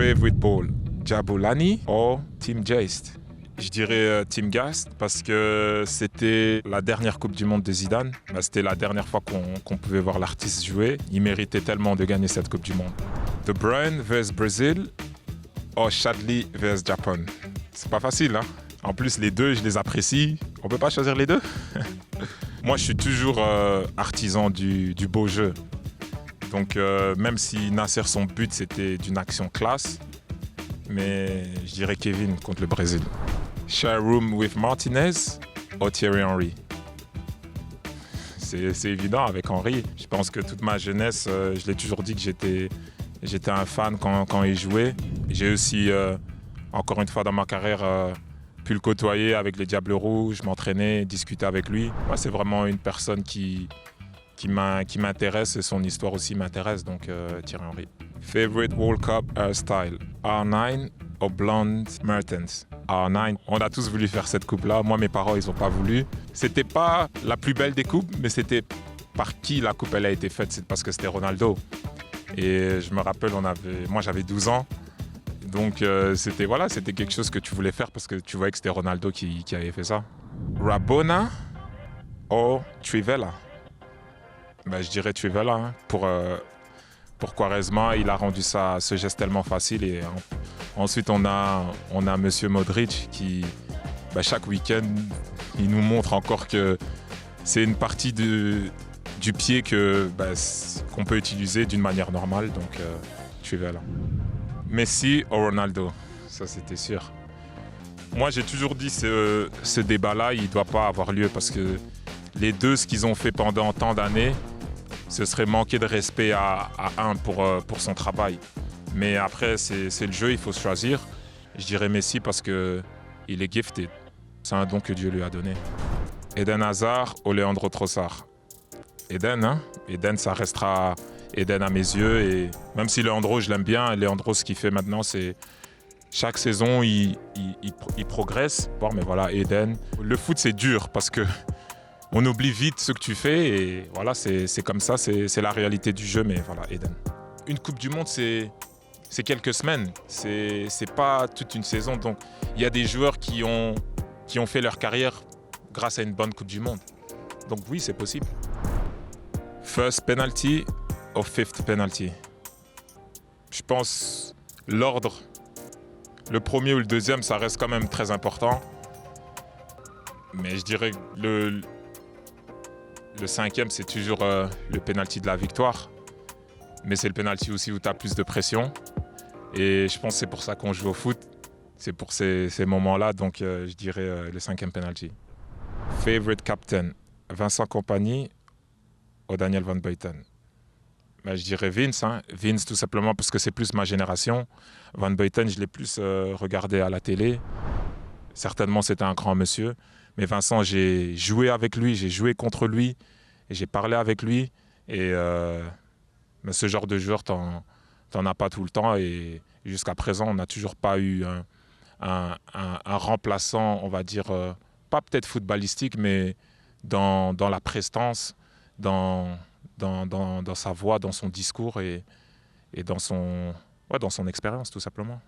Favorite ball, Jabulani ou Team Geist? Je dirais Team Geist parce que c'était la dernière Coupe du Monde de Zidane. C'était la dernière fois qu'on pouvait voir l'artiste jouer. Il méritait tellement de gagner cette Coupe du Monde. De Bruyne vs Brésil ou Chadli vs Japon? C'est pas facile, hein? En plus, les deux, je les apprécie. On peut pas choisir les deux? Moi, je suis toujours artisan du beau jeu. Donc, même si Nasser, son but, c'était d'une action classe, mais je dirais Kevin contre le Brésil. Share room with Martinez ou Thierry Henry? C'est évident avec Henry. Je pense que toute ma jeunesse, je l'ai toujours dit que j'étais un fan quand il jouait. J'ai aussi, encore une fois dans ma carrière, pu le côtoyer avec les Diables Rouges, m'entraîner, discuter avec lui. Moi, c'est vraiment une personne qui m'intéresse et son histoire aussi m'intéresse, donc Thierry Henry. Favorite World Cup hairstyle, R9 ou Blonde Mertens? R9, on a tous voulu faire cette coupe-là. Moi, mes parents, ils n'ont pas voulu. C'était pas la plus belle des coupes, mais c'était par qui la coupe elle a été faite, c'est parce que c'était Ronaldo. Et je me rappelle, moi j'avais 12 ans. Donc c'était quelque chose que tu voulais faire parce que tu voyais que c'était Ronaldo qui avait fait ça. Rabona ou Trivela? Je dirais Trivela. Hein. Pour Quaresma, il a rendu ce geste tellement facile. Et ensuite, on a Monsieur Modric qui, chaque week-end, il nous montre encore que c'est une partie du pied qu'on peut utiliser d'une manière normale. Donc, Trivela. Messi ou Ronaldo? Ça, c'était sûr. Moi, j'ai toujours dit que ce débat-là, il ne doit pas avoir lieu parce que les deux, ce qu'ils ont fait pendant tant d'années, ce serait manquer de respect à un pour son travail. Mais après, c'est le jeu, il faut se choisir. Je dirais Messi parce qu'il est gifted. C'est un don que Dieu lui a donné. Eden Hazard ou Leandro Trossard? Eden, hein? Eden, ça restera Eden à mes yeux. Et même si Leandro, je l'aime bien, Leandro, ce qu'il fait maintenant, c'est chaque saison, il progresse. Bon, mais voilà, Eden. Le foot, c'est dur parce que on oublie vite ce que tu fais et voilà, c'est comme ça, c'est la réalité du jeu, mais voilà, Eden. Une Coupe du Monde, c'est quelques semaines, c'est pas toute une saison. Donc, il y a des joueurs qui ont fait leur carrière grâce à une bonne Coupe du Monde. Donc oui, c'est possible. First penalty ou fifth penalty? Je pense l'ordre, le premier ou le deuxième, ça reste quand même très important. Mais je dirais le cinquième, c'est toujours le penalty de la victoire. Mais c'est le penalty aussi où tu as plus de pression. Et je pense que c'est pour ça qu'on joue au foot. C'est pour ces moments-là. Donc je dirais le cinquième penalty. Favorite captain, Vincent Kompany ou Daniel Van Buyten? Je dirais Vince. Hein. Vince tout simplement parce que c'est plus ma génération. Van Buyten, je l'ai plus regardé à la télé. Certainement, c'était un grand monsieur. Mais Vincent, j'ai joué avec lui, j'ai joué contre lui, et j'ai parlé avec lui. Et mais ce genre de joueur, t'en as pas tout le temps. Et jusqu'à présent, on n'a toujours pas eu un remplaçant, on va dire, pas peut-être footballistique, mais dans la prestance, dans sa voix, dans son discours et dans son expérience, tout simplement.